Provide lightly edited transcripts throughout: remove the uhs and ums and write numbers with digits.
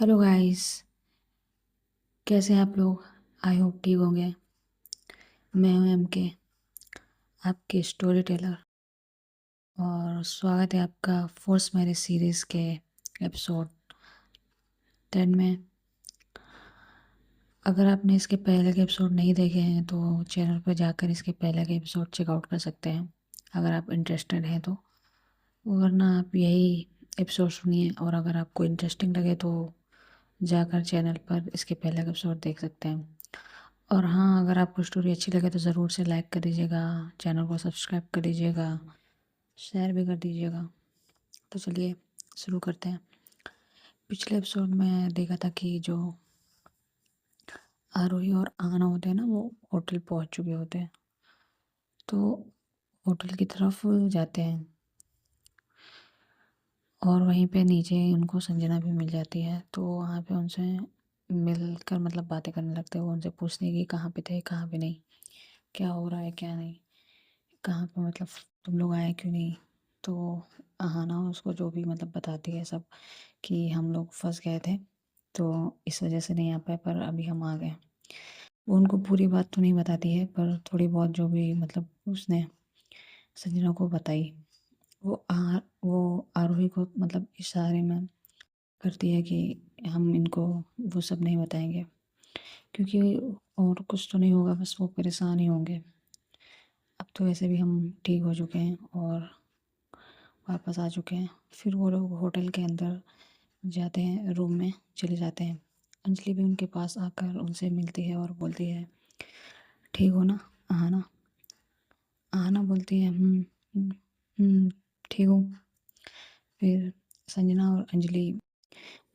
Hello guys. कैसे हैं आप लोग? आई होप ठीक होंगे। मैं हूं एमके, आपके स्टोरी टेलर, और स्वागत है आपका फोर्स मैरिज सीरीज़ के एपिसोड 10 में। अगर आपने इसके पहले के एपिसोड नहीं देखे हैं तो चैनल पर जाकर इसके पहले के एपिसोड चेकआउट कर सकते हैं अगर आप इंटरेस्टेड हैं तो। वरना आप यही एपिसोड सुनिए, और अगर आपको इंटरेस्टिंग लगे तो जाकर चैनल पर इसके पहले के एपिसोड देख सकते हैं। और हाँ, अगर आपको स्टोरी अच्छी लगे तो ज़रूर से लाइक कर दीजिएगा, चैनल को सब्सक्राइब कर दीजिएगा, शेयर भी कर दीजिएगा। तो चलिए शुरू करते हैं। पिछले एपिसोड में देखा था कि जो आरोही और आना होते हैं ना, वो होटल पहुंच चुके होते हैं। तो होटल की तरफ जाते हैं और वहीं पे नीचे उनको संजना भी मिल जाती है। तो वहाँ पे उनसे मिलकर मतलब बातें करने लगते हैं। वो उनसे पूछते हैं कि कहाँ पे थे, कहाँ पे नहीं, क्या हो रहा है, क्या नहीं, कहाँ पे मतलब तुम लोग आए क्यों नहीं। तो अहाना उसको जो भी मतलब बताती है सब, कि हम लोग फंस गए थे तो इस वजह से नहीं आ पाए, पर अभी हम आ गए। वो उनको पूरी बात तो नहीं बताती है, पर थोड़ी बहुत जो भी मतलब उसने संजना को बताई, वो आरोही को मतलब इशारे में करती है कि हम इनको वो सब नहीं बताएंगे, क्योंकि और कुछ तो नहीं होगा, बस वो परेशान ही होंगे। अब तो वैसे भी हम ठीक हो चुके हैं और वापस आ चुके हैं। फिर वो लोग होटल के अंदर जाते हैं, रूम में चले जाते हैं। अंजलि भी उनके पास आकर उनसे मिलती है और बोलती है, ठीक हो ना आना। आना बोलती है, ठीक हूँ। फिर संजना और अंजलि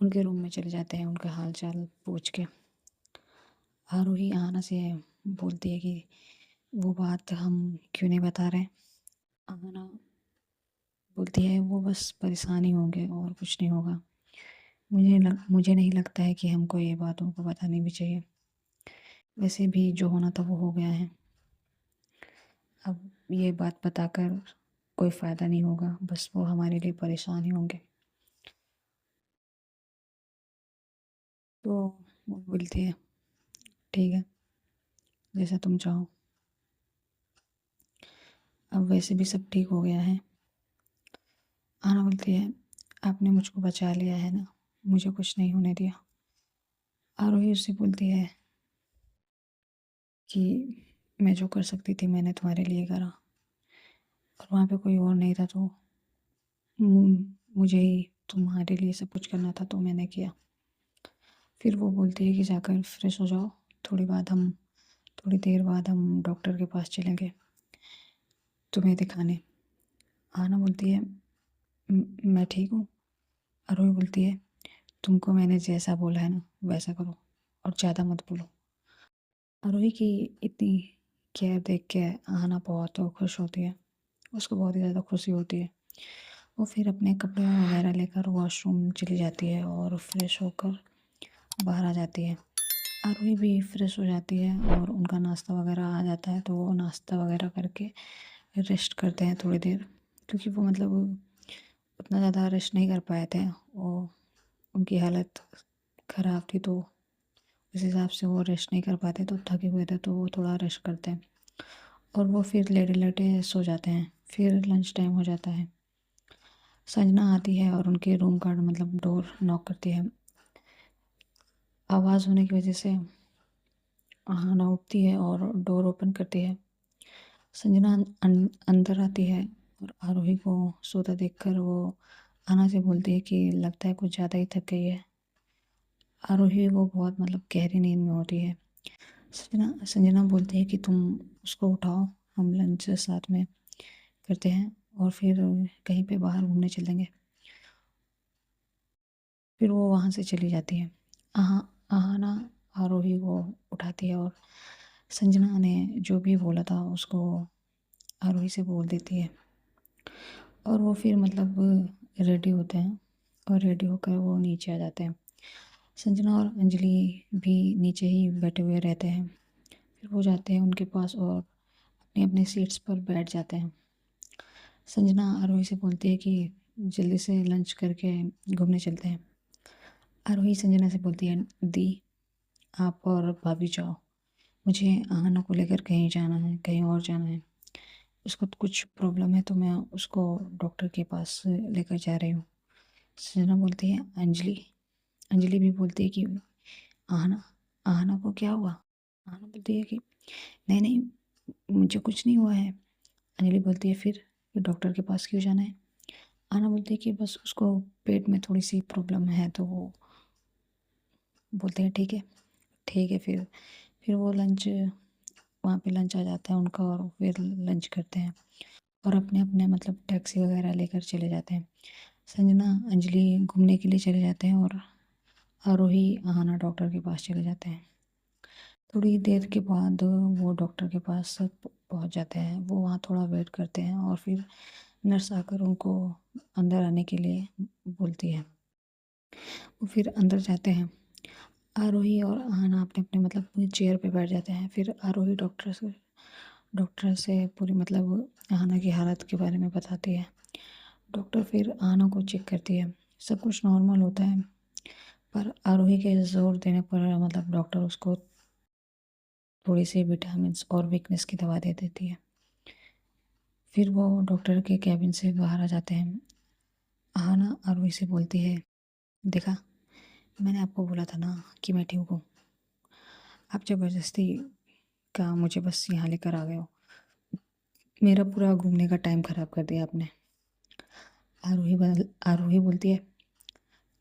उनके रूम में चले जाते हैं उनका हाल चाल पूछ के। आरोही आना से बोलती है कि वो बात हम क्यों नहीं बता रहे। आना बोलती है वो बस परेशान ही होंगे और कुछ नहीं होगा। मुझे नहीं लगता है कि हमको ये बात उनको बतानी भी चाहिए। वैसे भी जो होना था वो हो गया है। अब ये बात बताकर कोई फ़ायदा नहीं होगा, बस वो हमारे लिए परेशान ही होंगे। तो वो बोलती है, ठीक है, जैसा तुम चाहो। अब वैसे भी सब ठीक हो गया है। आना बोलती है, आपने मुझको बचा लिया है ना, मुझे कुछ नहीं होने दिया। आरोही उससे बोलती है कि मैं जो कर सकती थी मैंने तुम्हारे लिए करा, और वहाँ पे कोई और नहीं था, तो मुझे ही तुम्हारे लिए सब कुछ करना था तो मैंने किया। फिर वो बोलती है कि जाकर फ्रेश हो जाओ, थोड़ी देर बाद हम डॉक्टर के पास चलेंगे तुम्हें दिखाने। आना बोलती है, मैं ठीक हूँ। अरोही बोलती है, तुमको मैंने जैसा बोला है ना वैसा करो, और ज़्यादा मत बोलो। अरोही की इतनी केयर देख के आना बहुत खुश होती है, उसको बहुत ही ज़्यादा खुशी होती है। वो फिर अपने कपड़े वगैरह लेकर वॉशरूम चली जाती है और फ्रेश होकर बाहर आ जाती है। आरोही भी फ्रेश हो जाती है और उनका नाश्ता वगैरह आ जाता है, तो वो नाश्ता वगैरह करके रेस्ट करते हैं थोड़ी देर, क्योंकि वो मतलब उतना ज़्यादा रेस्ट नहीं कर पाए थे। वो उनकी हालत ख़राब थी, तो उस हिसाब से वो रेस्ट नहीं कर पाते, तो थके हुए थे तो वो थोड़ा रेस्ट करते हैं और वो फिर लेटे लेटे सो जाते हैं। फिर लंच टाइम हो जाता है। संजना आती है और उनके रूम का मतलब डोर नॉक करती है। आवाज़ होने की वजह से आना उठती है और डोर ओपन करती है। संजना अंदर आती है और आरोही को सोता देखकर वो आना से बोलती है कि लगता है कुछ ज़्यादा ही थक गई है। आरोही वो बहुत मतलब गहरी नींद में होती है। संजना संजना बोलती है कि तुम उसको उठाओ, हम लंच साथ में करते हैं और फिर कहीं पे बाहर घूमने चलेंगे। फिर वो वहाँ से चली जाती है। आहा आहाना आरोही को उठाती है और संजना ने जो भी बोला था उसको आरोही से बोल देती है, और वो फिर मतलब रेडी होते हैं और रेडी होकर वो नीचे आ जाते हैं। संजना और अंजलि भी नीचे ही बैठे हुए रहते हैं। फिर वो जाते हैं उनके पास और अपनी अपनी सीट्स पर बैठ जाते हैं। संजना आरोही से बोलती है कि जल्दी से लंच करके घूमने चलते हैं। आरोही संजना से बोलती है, दी आप और भाभी जाओ, मुझे आहना को लेकर कहीं जाना है, कहीं और जाना है। उसको तो कुछ प्रॉब्लम है तो मैं उसको डॉक्टर के पास लेकर जा रही हूँ। संजना बोलती है, अंजलि। अंजलि भी बोलती है कि आहना, आहना को क्या हुआ? आहना बोलती है कि नहीं नहीं, मुझे कुछ नहीं हुआ है। अंजलि बोलती है, फिर डॉक्टर के पास क्यों जाना है? आहना बोलती है कि बस उसको पेट में थोड़ी सी प्रॉब्लम है, तो वो बोलते हैं ठीक है, ठीक है। फिर वो लंच, वहाँ पे लंच आ जाता है उनका और फिर लंच करते हैं और अपने अपने मतलब टैक्सी वगैरह लेकर चले जाते हैं। संजना अंजलि घूमने के लिए चले जाते हैं और आरोही आहना डॉक्टर के पास चले जाते हैं। थोड़ी देर के बाद वो डॉक्टर के पास पहुंच जाते हैं। वो वहाँ थोड़ा वेट करते हैं और फिर नर्स आकर उनको अंदर आने के लिए बोलती है। वो फिर अंदर जाते हैं। आरोही और आहना अपने अपने मतलब चेयर पे बैठ जाते हैं। फिर आरोही डॉक्टर से पूरी मतलब आहना की हालत के बारे में बताती है। डॉक्टर फिर आहना को चेक करती है। सब कुछ नॉर्मल होता है, पर आरोही के ज़ोर देने पर मतलब डॉक्टर उसको थोड़ी सी विटामिन्स और वीकनेस की दवा दे देती है। फिर वो डॉक्टर के कैबिन से बाहर आ जाते हैं। आहना आरोही से बोलती है, देखा, मैंने आपको बोला था ना कि मैं ठीक हूँ। आप ज़बरदस्ती का मुझे बस यहाँ लेकर आ गए हो। मेरा पूरा घूमने का टाइम ख़राब कर दिया आपने। आरोही बोलती है,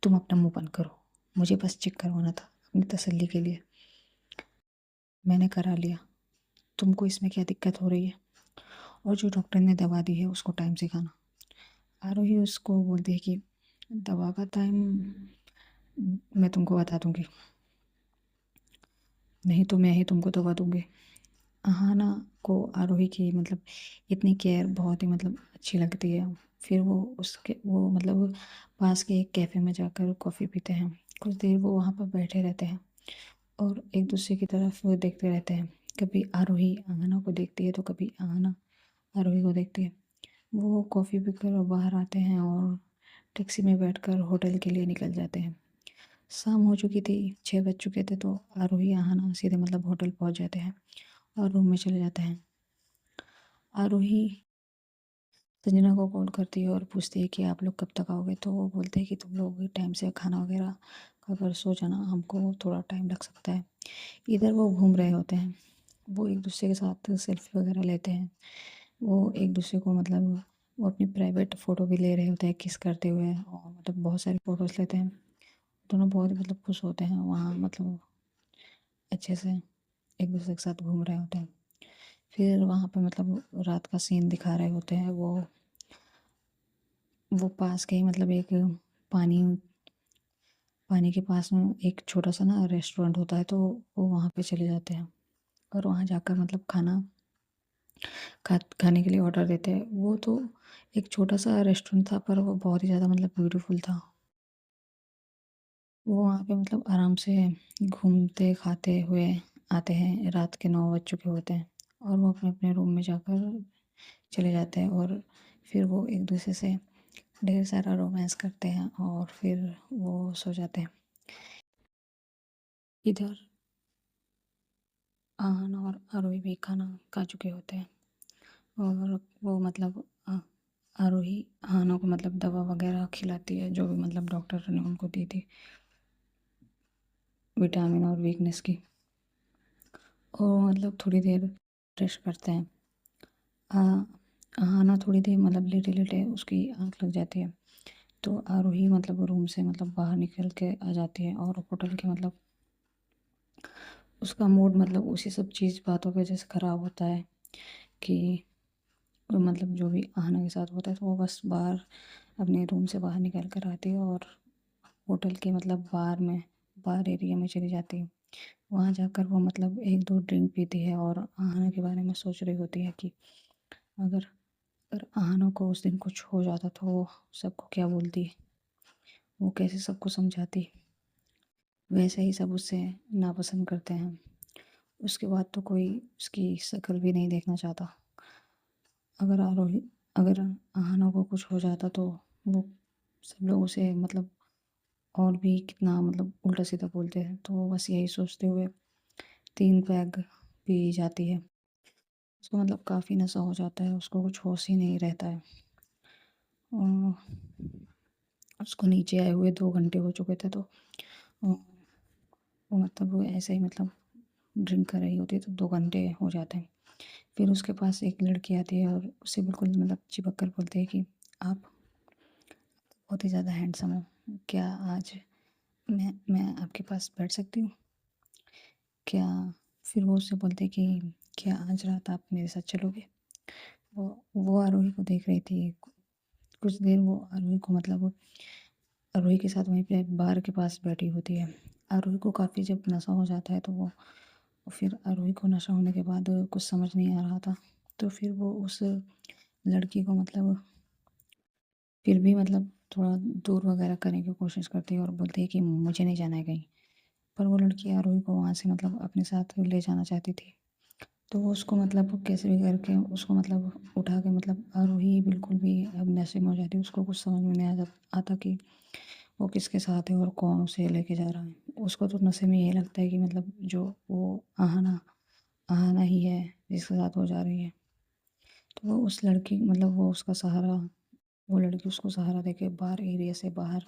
तुम अपना मुंह बंद करो, मुझे बस चेक करवाना था अपनी तसल्ली के लिए, मैंने करा लिया। तुमको इसमें क्या दिक्कत हो रही है? और जो डॉक्टर ने दवा दी है उसको टाइम से खाना। आरोही उसको बोलती है कि दवा का टाइम मैं तुमको बता दूंगी, नहीं तो मैं ही तुमको दवा दूंगी। अहाना को आरोही की मतलब इतनी केयर बहुत ही मतलब अच्छी लगती है। फिर वो मतलब पास के एक कैफ़े में जाकर कॉफ़ी पीते हैं। कुछ देर वो वहाँ पर बैठे रहते हैं और एक दूसरे की तरफ वो देखते रहते हैं। कभी आरोही अहाना को देखती है तो कभी अहाना आरोही को देखती है। वो कॉफ़ी पीकर बाहर आते हैं और टैक्सी में बैठकर होटल के लिए निकल जाते हैं। शाम हो चुकी थी, 6 बज चुके थे, तो आरोही अहाना सीधे मतलब होटल पहुँच जाते हैं और रूम में चले जाते हैं। आरोही संजना को कॉल करती है और पूछती है कि आप लोग कब तक आओगे? तो वो बोलते हैं कि तुम लोग टाइम से खाना वगैरह खाकर सो जाना, हमको थोड़ा टाइम लग सकता है। इधर वो घूम रहे होते हैं। वो एक दूसरे के साथ सेल्फी वगैरह लेते हैं। वो एक दूसरे को मतलब वो अपनी प्राइवेट फ़ोटो भी ले रहे होते हैं किस करते हुए, और मतलब बहुत सारी फ़ोटोज़ लेते हैं। दोनों बहुत ही मतलब खुश होते हैं वहाँ, मतलब अच्छे से एक दूसरे के साथ घूम रहे होते हैं। फिर वहाँ पे मतलब रात का सीन दिखा रहे होते हैं। वो पास के ही मतलब एक पानी पानी के पास में एक छोटा सा ना रेस्टोरेंट होता है, तो वो वहाँ पे चले जाते हैं और वहाँ जाकर मतलब खाने के लिए ऑर्डर देते हैं। वो तो एक छोटा सा रेस्टोरेंट था, पर वो बहुत ही ज़्यादा मतलब ब्यूटीफुल था। वो वहाँ पे मतलब आराम से घूमते खाते हुए आते हैं। रात के 9 बज चुके होते हैं और वो अपने अपने रूम में जाकर चले जाते हैं और फिर वो एक दूसरे से ढेर सारा रोमांस करते हैं और फिर वो सो जाते हैं। इधर आहन और आरोही भी खाना खा चुके होते हैं और वो मतलब आरोही आहना को मतलब दवा वगैरह खिलाती है, जो भी मतलब डॉक्टर ने उनको दी थी, विटामिन और वीकनेस की। और मतलब थोड़ी देर रेस्ट करते हैं। आहना थोड़ी देर मतलब लेटे लेटे उसकी आँख लग जाती है, तो आरोही मतलब रूम से मतलब बाहर निकल के आ जाती है और होटल के मतलब उसका मूड मतलब उसी सब चीज़ बातों की वजह से ख़राब होता है कि मतलब जो भी आहना के साथ होता है, तो वो बस बाहर अपने रूम से बाहर निकल कर आती है और होटल के मतलब बार एरिया में चली जाती है। वहाँ जाकर वो मतलब एक दो ड्रिंक पीती है और आहना के बारे में सोच रही होती है कि अगर अगर आहना को उस दिन कुछ हो जाता तो वो सबको क्या बोलती, वो कैसे सबको समझाती। वैसे ही सब उससे नापसंद करते हैं। उसके बाद तो कोई उसकी शक्ल भी नहीं देखना चाहता। अगर आरोही अगर आहना को कुछ हो जाता तो वो सब लोग उसे मतलब और भी कितना मतलब उल्टा सीधा बोलते हैं। तो वो बस यही सोचते हुए 3 पैग पी जाती है। उसको मतलब काफ़ी नशा हो जाता है, उसको कुछ होश ही नहीं रहता है। अ, उसको नीचे आए हुए 2 घंटे हो चुके थे, तो वो मतलब वो ऐसे ही मतलब ड्रिंक कर रही होती है, तो 2 घंटे हो जाते हैं। फिर उसके पास एक लड़की आती है और उससे बिल्कुल मतलब चिपक कर बोलती है कि आप बहुत ही ज़्यादा हैंडसम हो, क्या आज मैं आपके पास बैठ सकती हूँ? क्या फिर वो उससे बोलते हैं कि क्या आज रात आप मेरे साथ चलोगे? वो आरोही को देख रही थी। कुछ देर वो आरोही को मतलब आरोही के साथ वहीं पे बार के पास बैठी होती है। आरोही को काफ़ी जब नशा हो जाता है, तो वो फिर आरोही को नशा होने के बाद कुछ समझ नहीं आ रहा था। तो फिर वो उस लड़की को मतलब फिर भी मतलब थोड़ा दूर वगैरह करने की कोशिश करती है और बोलती है कि मुझे नहीं जाना है कहीं। पर वो लड़की आरोही को वहाँ से मतलब अपने साथ ले जाना चाहती थी। तो वो उसको मतलब कैसे भी करके उसको मतलब उठा के मतलब आरोही बिल्कुल भी अब नशे में हो जाती है। उसको कुछ समझ में नहीं आता कि वो किसके साथ है और कौन उसे लेके जा रहा है। उसको तो नशे में यही लगता है कि मतलब जो वो आहाना आहाना ही है जिसके साथ वो जा रही है। तो वो उस लड़की मतलब वो उसका सहारा वो लड़की उसको सहारा देके बाहर एरिया से बाहर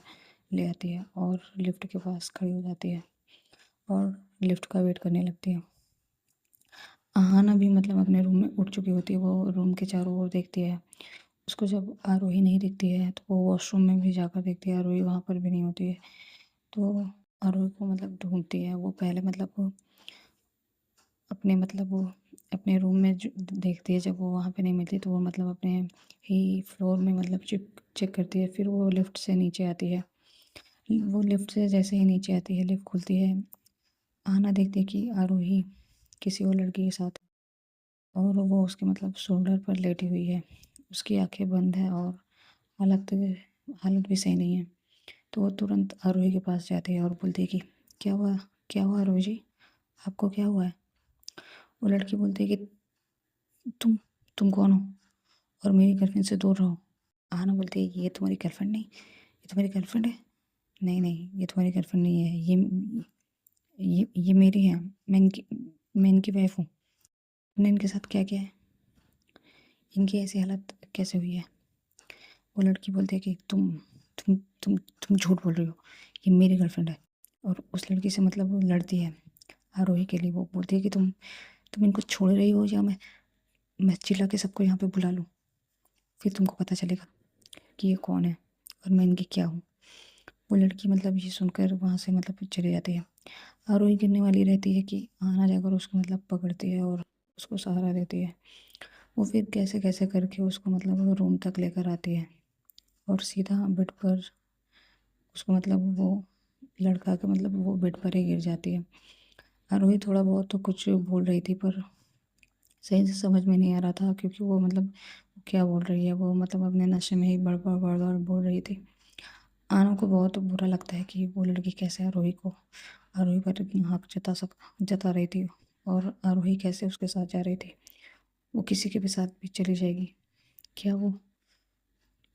ले आती है और लिफ्ट के पास खड़ी हो जाती है और लिफ्ट का वेट करने लगती है। आहाना भी मतलब अपने रूम में उठ चुकी होती है। वो रूम के चारों ओर देखती है। उसको जब आरोही नहीं दिखती है, तो वो वॉशरूम में भी जाकर देखती है, आरोही वहाँ पर भी नहीं होती है। तो आरोही को मतलब ढूंढती है। वो पहले मतलब वो अपने मतलब वो अपने रूम में देखती है। जब वो वहाँ पे नहीं मिलती, तो वो मतलब अपने ही फ्लोर में मतलब चेक करती है। फिर वो लिफ्ट से नीचे आती है। वो लिफ्ट से जैसे ही नीचे आती है, लिफ्ट खुलती है। आना देखती है कि आरोही किसी और लड़की के साथ और वो उसके मतलब शोल्डर पर लेटी हुई है। उसकी आंखें बंद है और हालत हालत भी सही नहीं है। तो वो तुरंत आरोही के पास जाती है और बोलती है कि क्या हुआ आरोही जी, आपको क्या हुआ है? वो लड़की बोलती है कि तुम तुम कौन हो और मेरी गर्लफ्रेंड से दूर रहो। आना बोलती है ये तुम्हारी गर्लफ्रेंड नहीं, ये तुम्हारी गर्लफ्रेंड है? नहीं नहीं, ये तुम्हारी गर्लफ्रेंड नहीं है, ये मेरी है। मैं इनकी वाइफ हूँ। तुमने इनके साथ क्या किया है? इनकी ऐसी हालत कैसे हुई है? वो लड़की बोलती है कि तुम झूठ बोल रही हो, ये मेरी गर्लफ्रेंड है। और उस लड़की से मतलब वो लड़ती है आरोही के लिए। वो बोलती है कि तुम इनको छोड़ रही हो या मैं चिल्ला के सबको यहाँ पे बुला लूँ, फिर तुमको पता चलेगा कि ये कौन है और मैं इनकी क्या हूँ। वो लड़की मतलब ये सुनकर वहाँ से मतलब चली जाती है। आरोही गिरने वाली रहती है कि आना जाकर उसको मतलब पकड़ती है और उसको सहारा देती है। वो फिर कैसे कैसे करके उसको मतलब रूम तक लेकर आती है और सीधा बेड पर उसको मतलब वो लड़का के मतलब वो बेड पर ही गिर जाती है। आरोही थोड़ा बहुत तो कुछ बोल रही थी, पर सही से समझ में नहीं आ रहा था क्योंकि वो मतलब क्या बोल रही है। वो मतलब अपने नशे में ही बड़बड़ बड़बड़ बोल रही थी। आनू को बहुत बुरा लगता है कि वो लड़की कैसे आरोही पर इतना हक जता रही थी और आरोही कैसे उसके साथ जा रही थी। वो किसी के भी साथ भी चली जाएगी क्या? वो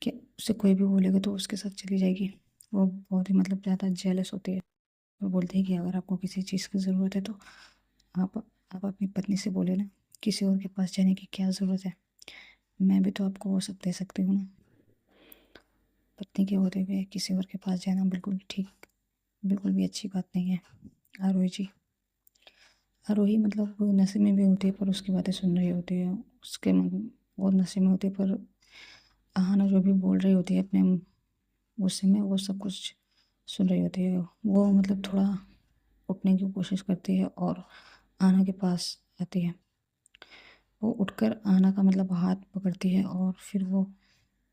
क्या उससे कोई भी बोलेगा तो उसके साथ चली जाएगी? वो बहुत ही मतलब ज़्यादा जेलस होती है। वो बोलते हैं कि अगर आपको किसी चीज़ की ज़रूरत है तो आप आप अपनी पत्नी से बोले ना, किसी और के पास जाने की क्या ज़रूरत है? मैं भी तो आपको वो सब दे सकती हूँ ना। पत्नी के होते हुए किसी और के पास जाना बिल्कुल भी अच्छी बात नहीं है आरोही जी। आरोही मतलब वो नशे में भी होती है पर उसकी बातें सुन रही होती है। उसके वो नशे में होती है, पर आहाना जो भी बोल रही होती है अपने गुस्से में, वो सब कुछ सुन रही होती है। वो मतलब थोड़ा उठने की कोशिश करती है और आना के पास आती है। वो उठकर आना का मतलब हाथ पकड़ती है और फिर वो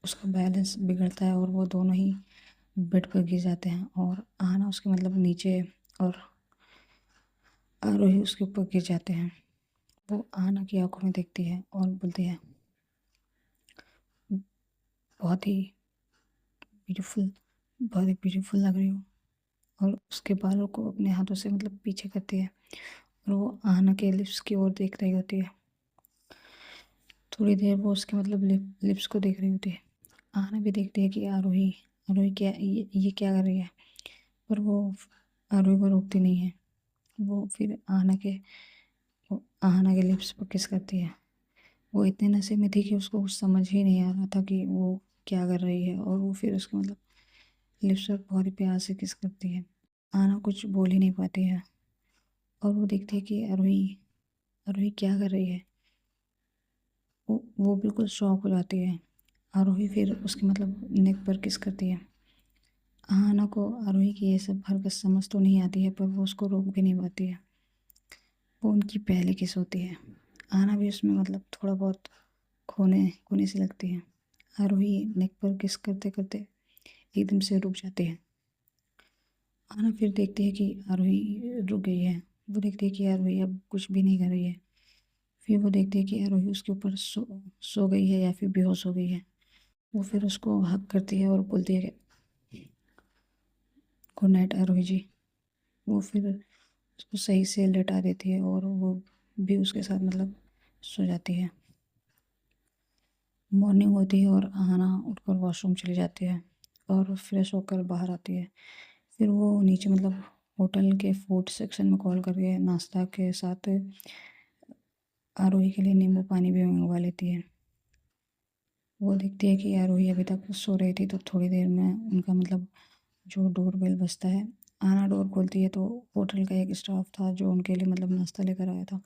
उसका बैलेंस बिगड़ता है और वो दोनों ही बेड पर गिर जाते हैं और आना उसके मतलब नीचे और आरोही उसके ऊपर गिर जाते हैं। वो आना की आंखों में देखती है और बोलती है बहुत ही ब्यूटीफुल, बहुत ही ब्यूटीफुल लग रही हो। और उसके बालों को अपने हाथों से मतलब पीछे करती है और वो आना के लिप्स की ओर देख रही होती है। थोड़ी देर वो उसके मतलब लिप्स को देख रही होती है। आना भी देखती है कि आरोही आरोही क्या ये क्या कर रही है। पर वो आरोही को रोकती नहीं है। वो फिर आहना के लिप्स पर किस करती है। वो इतने नशे में थी कि उसको कुछ समझ ही नहीं आ रहा था कि वो क्या कर रही है, और वो फिर उसके मतलब लिप्स पर बहुत ही प्यार से किस करती है। आहना कुछ बोल ही नहीं पाती है, और वो देखती है कि आरोही आरोही क्या कर रही है। वो बिल्कुल शॉक हो जाती है। आरोही फिर उसके मतलब नेक पर किस करती है। आहना को आरोही की ये सब हरकत समझ तो नहीं आती है, पर वो उसको रोक भी नहीं पाती है। वो उनकी पहली किस होती है। आहना भी उसमें मतलब थोड़ा बहुत खोने खोने से लगती है। आरोही नेक पर किस करते करते एकदम से रुक जाती है। आहना फिर देखती है कि आरोही रुक गई है। वो देखती है कि आरोही अब कुछ भी नहीं कर रही है। फिर वो देखती है कि आरोही उसके ऊपर सो गई है या फिर बेहोश हो गई है। वो फिर उसको हक करती है और बोलती है कि गुड नाइट आरोही जी। वो फिर उसको सही से लेटा देती है, और वो भी उसके साथ मतलब सो जाती है। मॉर्निंग होती है और आहना उठकर वॉशरूम चली जाती है और फ्रेश होकर बाहर आती है। फिर वो नीचे मतलब होटल के फूड सेक्शन में कॉल करके नाश्ता के साथ आरोही के लिए नींबू पानी भी मंगवा लेती है। वो देखती है कि आरोही अभी तक सो रही थी, तो थोड़ी देर में उनका मतलब जो डोर बेल बजता है। आना डोर खोलती है तो होटल का एक स्टाफ था जो उनके लिए मतलब नाश्ता लेकर आया था।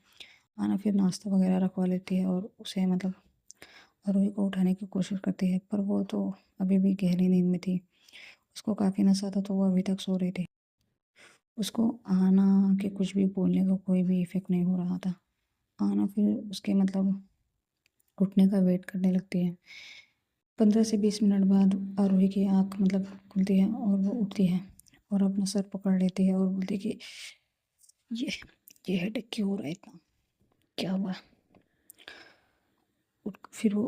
आना फिर नाश्ता वगैरह रखवा लेती है और उसे मतलब आरोही को उठाने की कोशिश करती है, पर वो तो अभी भी गहरी नींद में थी। उसको काफ़ी नशा था, तो वो अभी तक सो रही थी। उसको आना के कुछ भी बोलने का कोई भी इफेक्ट नहीं हो रहा था। आना फिर उसके मतलब उठने का वेट करने लगती है। 15 से 20 मिनट बाद आरोही की आँख मतलब खुलती है और वो उठती है और अपना सर पकड़ लेती है और बोलती है कि ये ये हेडेक क्यों हो रहा है इतना, क्या हुआ। फिर वो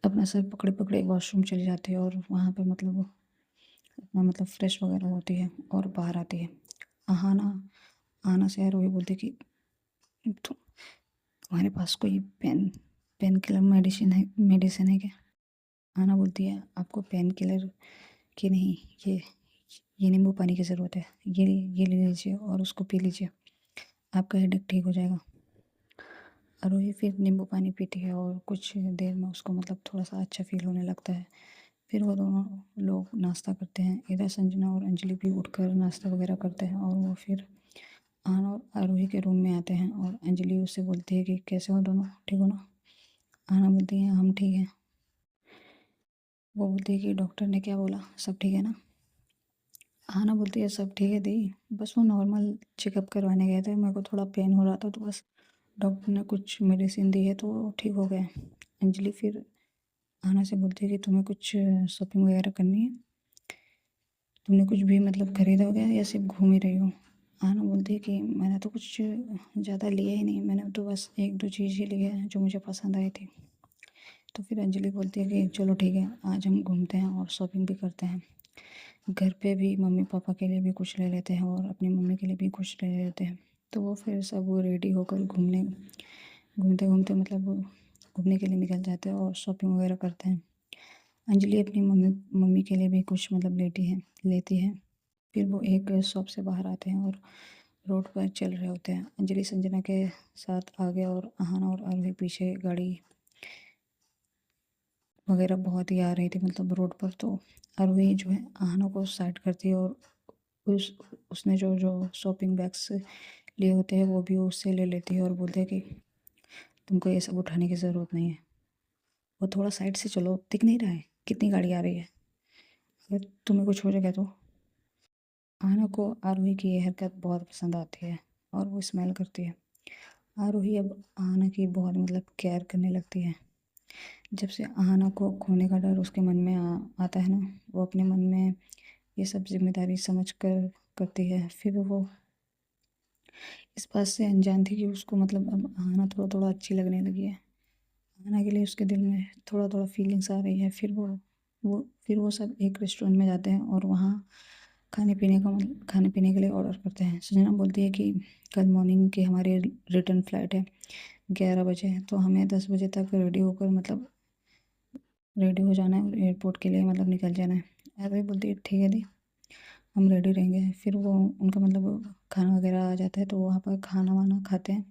अपना सर पकड़े पकड़े वॉशरूम चली जाती है और वहाँ पे मतलब वो अपना मतलब फ्रेश वगैरह होती है और बाहर आती है। आहाना आना से आरोही बोलती है कि तुम्हारे पास कोई पेन किलर मेडिसिन है क्या। आना बोलती है आपको पेन किलर की नहीं, ये नींबू पानी की ज़रूरत है। ये ले लीजिए और उसको पी लीजिए, आपका हेडेक ठीक हो जाएगा। आरोही फिर नींबू पानी पीती है और कुछ देर में उसको मतलब थोड़ा सा अच्छा फील होने लगता है। फिर वो दोनों लोग नाश्ता करते हैं। इधर संजना और अंजलि भी उठकर नाश्ता वगैरह करते हैं, और वो फिर आना और आरोही के रूम में आते हैं और अंजलि उससे बोलती है कि कैसे हो दोनों, ठीक हो ना। आना बोलती है हम ठीक हैं। वो बोलती है कि डॉक्टर ने क्या बोला, सब ठीक है ना। आना बोलती है सब ठीक है दी, बस वो नॉर्मल चेकअप करवाने गए थे, मेरे को थोड़ा पेन हो रहा था तो बस डॉक्टर ने कुछ मेडिसिन दी है तो वो ठीक हो गया। अंजलि फिर आना से बोलती है कि तुम्हें कुछ शॉपिंग वगैरह करनी है, तुमने कुछ भी मतलब खरीदा हो गया या सिर्फ घूम ही रही हो। आना बोलती है कि मैंने तो कुछ ज़्यादा लिया ही नहीं, मैंने तो बस एक दो चीज़ ही लिया है जो मुझे पसंद आई थी। तो फिर अंजलि बोलती है कि चलो ठीक है, आज हम घूमते हैं और शॉपिंग भी करते हैं। घर पे भी मम्मी पापा के लिए भी कुछ ले लेते हैं और अपनी मम्मी के लिए भी कुछ ले लेते हैं। तो वो फिर सब वो रेडी होकर घूमते घूमते मतलब घूमने के लिए निकल जाते हैं और शॉपिंग वगैरह करते हैं। अंजलि अपनी मम्मी मम्मी के लिए भी कुछ मतलब लेती है। फिर वो एक शॉप से बाहर आते हैं और रोड पर चल रहे होते हैं। अंजलि संजना के साथ आगे और आहाना और आरोही पीछे गाड़ी वगैरह बहुत ही आ रही थी मतलब रोड पर। तो आरोही जो है आहाना को साइड करती है और उस उसने जो जो शॉपिंग बैग्स लिए होते हैं वो भी उससे ले लेती है और बोलते हैं कि तुमको ये सब उठाने की ज़रूरत नहीं है, वो थोड़ा साइड से चलो, दिख नहीं रहा है कितनी गाड़ी आ रही है, अगर तुम्हें कुछ हो जाएगा तो। आहाना को आरोही की ये हरकत बहुत पसंद आती है और वो स्माइल करती है। आरोही अब आहाना की बहुत मतलब केयर करने लगती है। जब से आहाना को खोने का डर उसके मन में आता है ना, वो अपने मन में ये सब जिम्मेदारी समझ कर करती है। फिर वो इस बात से अनजान थी कि उसको मतलब अब आहाना थोड़ा थोड़ा अच्छी लगने लगी है। आहाना के लिए उसके दिल में थोड़ा थोड़ा फीलिंग्स आ रही है। फिर वो सब एक रेस्टोरेंट में जाते हैं और वहाँ खाने पीने के लिए ऑर्डर करते हैं। संजना बोलती है कि कल मॉर्निंग की हमारी रिटर्न फ्लाइट है 11 बजे, तो हमें 10 बजे तक रेडी होकर मतलब रेडी हो जाना है और एयरपोर्ट के लिए मतलब निकल जाना है। अरे बोलती है ठीक है दी। हम रेडी रहेंगे। फिर वो उनका मतलब खाना वगैरह आ जाता है तो वहाँ पर खाना वाना खाते हैं।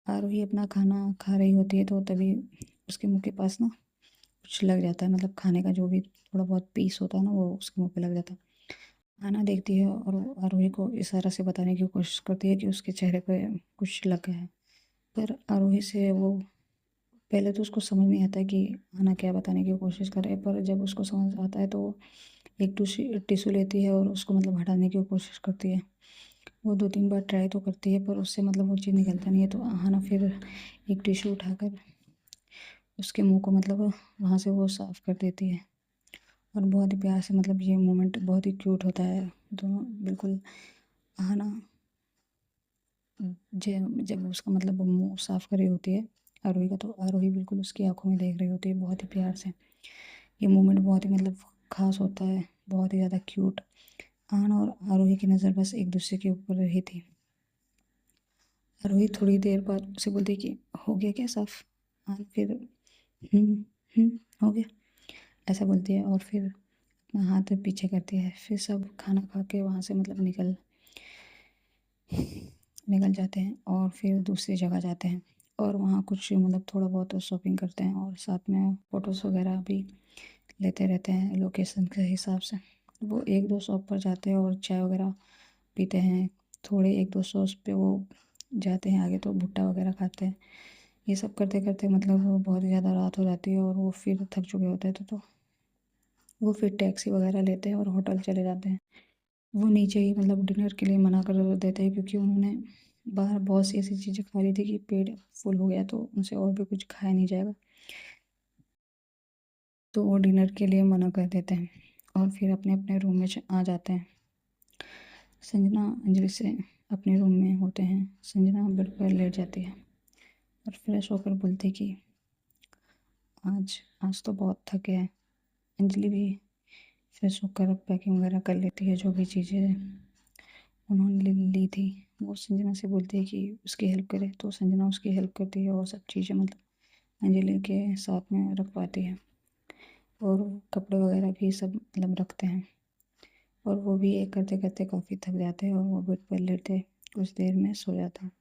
आरोही अपना खाना खा रही होती है तो तभी उसके मुँह के पास ना कुछ लग जाता है, मतलब खाने का जो भी थोड़ा बहुत पीस होता है ना वो उसके मुँह पे लग जाता है। आना देखती है और वो आरोही को इशारा से बताने की कोशिश करती है कि उसके चेहरे पे कुछ लग गया है। पर आरोही से वो पहले तो उसको समझ नहीं आता है कि आना क्या बताने की कोशिश कर रहा है, पर जब उसको समझ आता है तो वो एक टिश्यू लेती है और उसको मतलब हटाने की कोशिश करती है। वो 2-3 बार ट्राई तो करती है पर उससे मतलब वो चीज़ निकलता नहीं है, तो आना फिर एक टिश्यू उठाकर उसके मुंह को मतलब वहाँ से वो साफ़ कर देती है। और बहुत ही प्यार से मतलब ये मोमेंट बहुत ही क्यूट होता है। दोनों बिल्कुल आना जब उसका मतलब मुंह साफ़ कर रही होती है आरोही का, तो आरोही बिल्कुल उसकी आंखों में देख रही होती है बहुत ही प्यार से। ये मोमेंट बहुत ही मतलब ख़ास होता है, बहुत ही ज़्यादा क्यूट। आना और आरोही की नज़र बस एक दूसरे के ऊपर रही थी। आरोही थोड़ी देर बाद उसे बोलती कि हो गया क्या साफ? आना फिर हम्म हो गया ऐसा बोलती है और फिर अपना हाथ पीछे करती है। फिर सब खाना खा के वहाँ से मतलब निकल जाते हैं और फिर दूसरी जगह जाते हैं और वहाँ कुछ मतलब थोड़ा बहुत शॉपिंग करते हैं और साथ में फ़ोटोज़ वगैरह भी लेते रहते हैं लोकेशन के हिसाब से। वो 1-2 शॉप पर जाते हैं और चाय वगैरह पीते हैं। थोड़े 1-2 शॉप्स पे वो जाते हैं आगे तो भुट्टा वगैरह खाते हैं। ये सब करते करते मतलब वो बहुत ही ज़्यादा रात हो जाती है और वो फिर थक चुके होते हैं तो वो फिर टैक्सी वगैरह लेते हैं और होटल चले जाते हैं। वो नीचे ही मतलब डिनर के लिए मना कर देते हैं क्योंकि उन्होंने बाहर बहुत सी ऐसी चीज़ें खा ली थी कि पेट फुल हो गया तो उनसे और भी कुछ खाया नहीं जाएगा, तो वो डिनर के लिए मना कर देते हैं और फिर अपने अपने रूम में आ जाते हैं। संजना अंजलि से अपने रूम में होते हैं। संजना बेड पर लेट जाती है और फ्रेश होकर बोलती कि आज आज तो बहुत थके हैं। अंजलि भी फ्रेश होकर पैकिंग वगैरह कर लेती है, जो भी चीज़ें उन्होंने ली थी वो संजना से बोलती है कि उसकी हेल्प करे, तो संजना उसकी हेल्प करती है और सब चीज़ें मतलब अंजलि के साथ में रखवाती है और कपड़े वगैरह भी सब मतलब रखते हैं और वो भी एक करते करते काफ़ी थक जाते हैं और वो बेड पर लेटे कुछ देर में सो जाता है।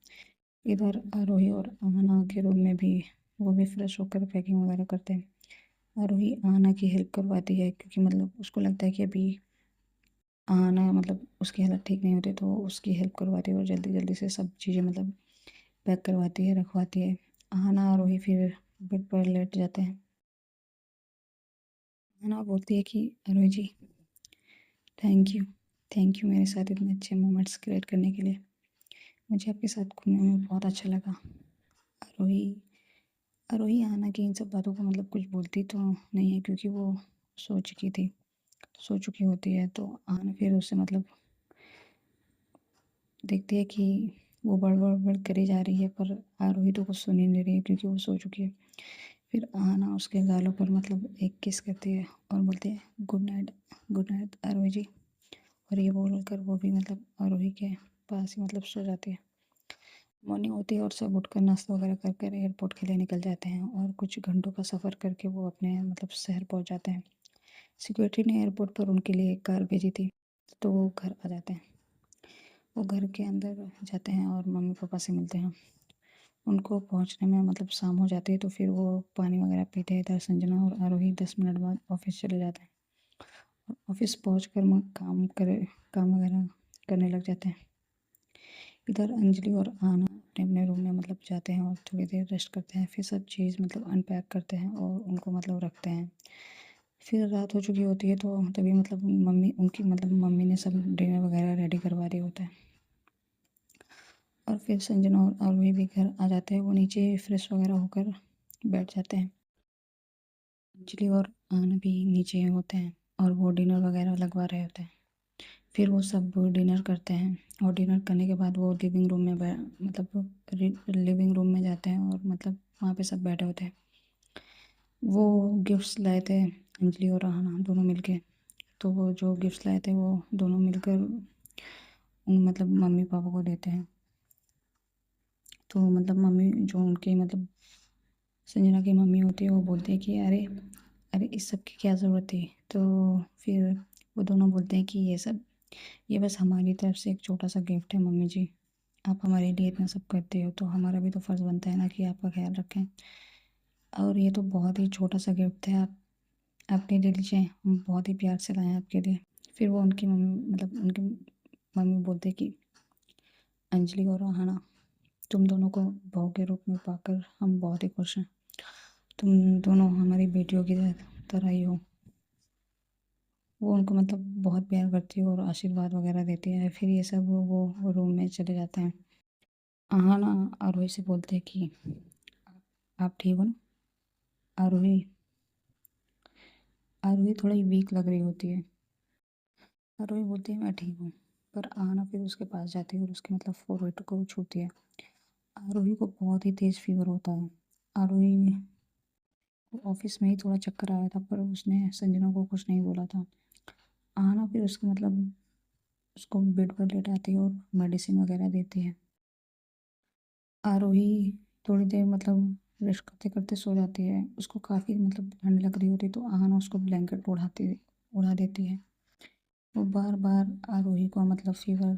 इधर आरोही और आना के रूम में भी वो भी फ्रेश होकर पैकिंग वगैरह करते हैं। आरोही आना की हेल्प करवाती है क्योंकि मतलब उसको लगता है कि अभी आना मतलब उसकी हालत ठीक नहीं होती तो उसकी हेल्प करवाती है और जल्दी जल्दी से सब चीज़ें मतलब पैक करवाती है रखवाती है। आना आरोही फिर बेड पर लेट जाते हैं। आना बोलती है कि आरोही जी थैंक यू, थैंक यू मेरे साथ इतने अच्छे मोमेंट्स क्रिएट करने के लिए। मुझे आपके साथ घूमने में बहुत अच्छा लगा। आरोही आरोही आना की इन सब बातों को मतलब कुछ बोलती तो नहीं है क्योंकि वो सो चुकी थी, सो चुकी होती है, तो आना फिर उससे मतलब देखती है कि वो बड़बड़ करी जा रही है पर आरोही तो कुछ सुन ही नहीं रही है क्योंकि वो सो चुकी है। फिर आना उसके गालों पर मतलब एक किस करती है और बोलती है गुड नाइट आरोही जी। और ये बोलकर वो भी मतलब आरोही के पास ही मतलब सो जाती है। मॉर्निंग होती है और सब उठकर नाश्ता वगैरह कर कर एयरपोर्ट के लिए निकल जाते हैं और कुछ घंटों का सफ़र करके वो अपने मतलब शहर पहुंच जाते हैं। सिक्योरिटी ने एयरपोर्ट पर उनके लिए एक कार भेजी थी तो वो घर आ जाते हैं। वो घर के अंदर जाते हैं और मम्मी पापा से मिलते हैं। उनको पहुंचने में मतलब शाम हो जाती है तो फिर वो पानी वगैरह पीते हैं। इधर संजना और आरोही 10 मिनट बाद ऑफिस चले जाते हैं और ऑफिस पहुँच कर काम वगैरह करने लग जाते हैं। इधर अंजलि और आना अपने अपने रूम में मतलब जाते हैं और थोड़ी देर रेस्ट करते हैं। फिर सब चीज़ मतलब अनपैक करते हैं और उनको मतलब रखते हैं। फिर रात हो चुकी होती है तो तभी मतलब मम्मी ने सब डिनर वगैरह रेडी करवा दिया होता है और फिर संजना और आरोही भी घर आ जाते हैं। वो नीचे फ्रेश वगैरह होकर बैठ जाते हैं। अंजलि और आना भी नीचे होते हैं और वो डिनर वगैरह लगवा रहे होते हैं। फिर वो सब डिनर करते हैं और डिनर करने के बाद वो लिविंग रूम में जाते हैं और मतलब वहाँ पे सब बैठे होते हैं। वो गिफ्ट्स लाए थे अंजलि और आना दोनों मिलके, तो वो जो गिफ्ट्स लाए थे वो दोनों मिलकर मतलब मम्मी पापा को देते हैं। तो मतलब मम्मी जो उनकी मतलब संजना की मम्मी होती है वो बोलती है कि अरे अरे इस सब की क्या ज़रूरत थी। तो फिर वो दोनों बोलते हैं कि ये सब ये बस हमारी तरफ से एक छोटा-सा गिफ्ट है मम्मी जी। आप हमारे लिए इतना सब करते हो तो हमारा भी तो फ़र्ज़ बनता है ना कि आपका ख़्याल रखें। और ये तो बहुत ही छोटा-सा गिफ्ट है, आप ले लीजिए, हम बहुत ही प्यार से लाए हैं आपके लिए। फिर वो उनकी मम्मी मतलब उनकी मम्मी बोलते कि अंजलि और अहाना, तुम दोनों को बहू के रूप में पाकर हम बहुत ही खुश हैं। तुम दोनों हमारी बेटियों की तरह ही हो। वो उनको मतलब बहुत प्यार करती है और आशीर्वाद वगैरह देती है। फिर ये सब वो रूम में चले जाते हैं। अहाना आरोही से बोलते हैं कि आप ठीक हो ना? आरोही आरोही थोड़ी वीक लग रही होती है। आरोही बोलती है मैं ठीक हूँ। पर अहाना फिर उसके पास जाती है और उसके मतलब फोrehead को छूती है। आरोही को बहुत ही तेज़ फीवर होता है। आरोही ऑफिस में ही थोड़ा चक्कर आया था पर उसने संजना को कुछ नहीं बोला था। आना फिर उसके मतलब उसको बेड पर लेटाती है और मेडिसिन वगैरह देती है। आरोही थोड़ी देर मतलब रेस्ट करते करते सो जाती है। उसको काफ़ी मतलब ठंड लग रही होती है तो आहाना उसको ब्लैंकेट उड़ा देती है। वो बार बार आरोही को मतलब फीवर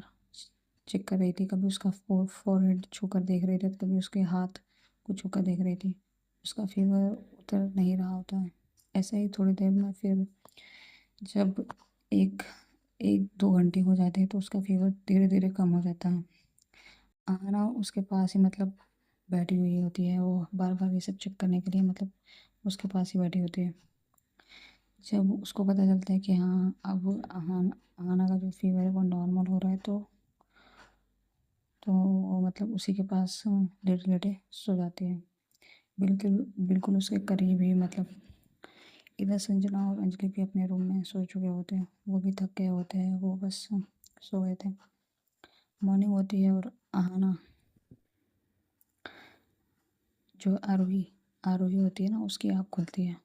चेक कर रही थी। कभी उसका फोरहेड छू कर देख रही थी, कभी उसके हाथ को छू कर देख रही थी। उसका फीवर उतर नहीं रहा होता है। ऐसे ही थोड़ी देर में फिर जब एक एक दो घंटे हो जाते हैं तो उसका फीवर धीरे धीरे कम हो जाता है। आना उसके पास ही मतलब बैठी हुई होती है। वो बार बार ये सब चेक करने के लिए मतलब उसके पास ही बैठी होती है। जब उसको पता चलता है कि हाँ अब आना का जो फीवर है वो नॉर्मल हो रहा है तो वो मतलब उसी के पास लेटे लेटे सो जाती है। बिल्कुल बिल्कुल उसके करीब ही मतलब इधर संजना और अंजलि भी अपने रूम में सो चुके होते हैं। वो भी थक गए होते हैं, वो बस सो गए थे। मॉर्निंग होती है और आहाना जो आरोही आरोही होती है ना उसकी आँख खुलती है।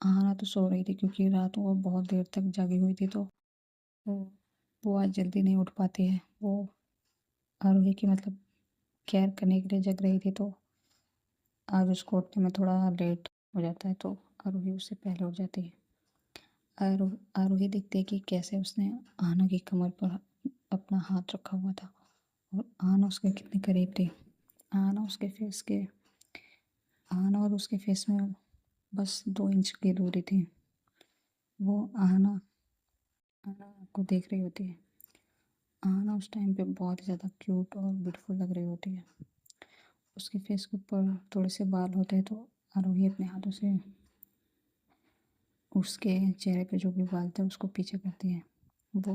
आहाना तो सो रही थी क्योंकि रात वो बहुत देर तक जागी हुई थी तो वो वो आज जल्दी नहीं उठ पाती है। वो आरोही की मतलब केयर करने के लिए जग रही थी तो आज उसको उठने में थोड़ा लेट हो जाता है तो आरोही उससे पहले उठ जाती है। आरोही देखती है कि कैसे उसने आहाना की कमर पर अपना हाथ रखा हुआ था और आहाना उसके कितने करीब थी। आहाना उसके फेस के आहाना और उसके फेस में बस 2 इंच की दूरी थी। वो आहाना आहाना को देख रही होती है। आहाना उस टाइम पे बहुत ही ज़्यादा क्यूट और ब्यूटीफुल लग रही होती है। उसके फेस के ऊपर थोड़े से बाल होते हैं तो आरोही अपने हाथों से उसके चेहरे पे जो भी बाल थे उसको पीछे करती है। वो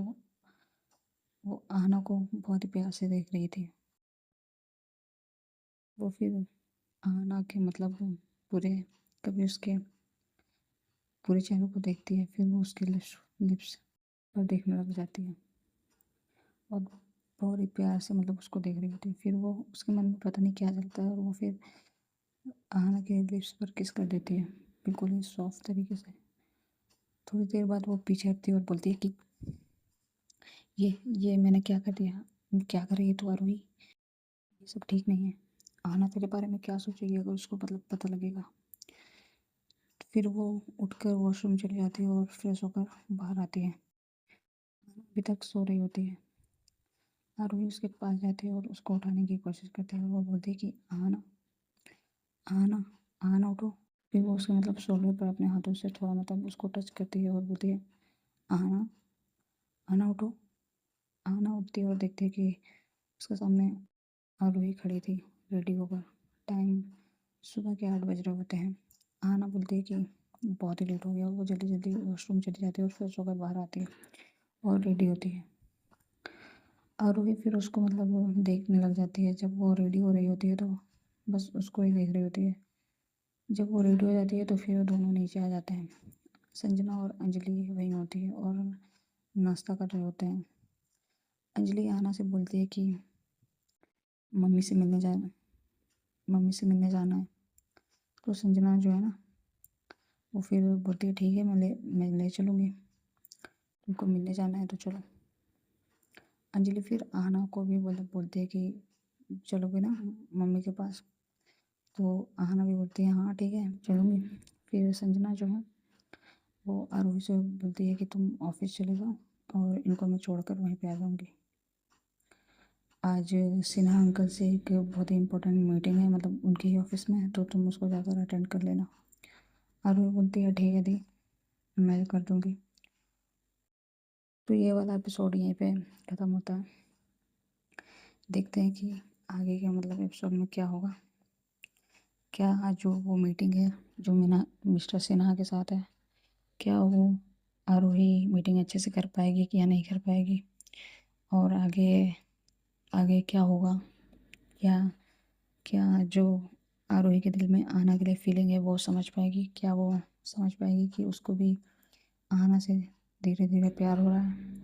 वो आहाना को बहुत ही प्यार से देख रही थी। वो फिर आहाना के मतलब पूरे कभी उसके पूरे चेहरे को देखती है फिर वो उसके लिप्स पर देखने लग जाती है और बहुत ही प्यार से मतलब उसको देख रही होती है। फिर वो उसके मन में पता नहीं क्या चलता है और वो फिर आहाना के लिप्स पर किस कर देती है बिल्कुल ही सॉफ्ट तरीके से। थोड़ी देर बाद वो पीछे हटती है और बोलती है कि ये मैंने क्या कर दिया, क्या कर रही है तू आरोही? ये सब ठीक नहीं है। आहाना तेरे बारे में क्या सोचेगी अगर उसको मतलब पता लगेगा। फिर वो उठकर वॉशरूम चली जाती है और फ्रेश होकर बाहर आती है। अभी तक सो रही होती है। आरोही उसके पास जाती है और उसको उठाने की कोशिश करती है और वो बोलती है कि आना आना आना उठो। फिर वो उसके मतलब शोल्डर पर अपने हाथों से थोड़ा मतलब उसको टच करती है और बोलती है आना आना उठो। आना उठती है और देखती है कि उसके सामने आरोही खड़ी थी रेडी होकर। टाइम सुबह के 8 बज रहे होते हैं। आना बोलती है कि बहुत ही लेट हो गया। वो जल्दी जल्दी वॉशरूम चली जाती है और फ्रेश होकर बाहर आती है और रेडी होती है। आरोही फिर उसको मतलब देखने लग जाती है। जब वो रेडी हो रही होती है तो बस उसको ही देख रही होती है। जब वो रेडी हो जाती है तो फिर वो दोनों नीचे आ जाते हैं। संजना और अंजलि वहीं होती है और नाश्ता कर रहे होते हैं। अंजलि आना से बोलती है कि मम्मी से मिलने जाना मम्मी से मिलने जाना है। तो संजना जो है ना वो फिर बोलती है ठीक है मैं ले चलूँगी, तुमको मिलने जाना है तो चलो। अंजलि फिर आना को भी बोलती है कि चलोगे ना मम्मी के पास? तो आहाना भी बोलती है हाँ ठीक है चलूँगी। फिर संजना जो है वो आरोही से बोलती है कि तुम ऑफिस चले जाओ, और इनको मैं छोड़कर वहीं पे आ जाऊँगी। आज सिन्हा अंकल से एक बहुत ही इम्पोर्टेंट मीटिंग है, मतलब उनके ही ऑफिस में, तो तुम उसको जाकर अटेंड कर लेना। आरोही बोलती है ठीक है दी, मैं कर दूँगी। तो ये वाला एपिसोड यहीं पे ख़त्म होता है। देखते हैं कि आगे के मतलब एपिसोड में क्या होगा। क्या आज जो वो मीटिंग है जो मीना मिस्टर सिन्हा के साथ है, क्या वो आरोही मीटिंग अच्छे से कर पाएगी कि या नहीं कर पाएगी, और आगे आगे क्या होगा, या क्या जो आरोही के दिल में आना के लिए फीलिंग है वो समझ पाएगी, क्या वो समझ पाएगी कि उसको भी आना से धीरे धीरे प्यार हो रहा है।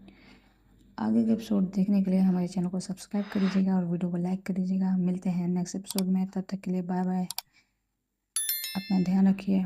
आगे के एपिसोड देखने के लिए हमारे चैनल को सब्सक्राइब कर लीजिएगा और वीडियो को लाइक कर लीजिएगा। मिलते हैं नेक्स्ट एपिसोड में, तब तक के लिए बाय बाय, अपना ध्यान रखिए।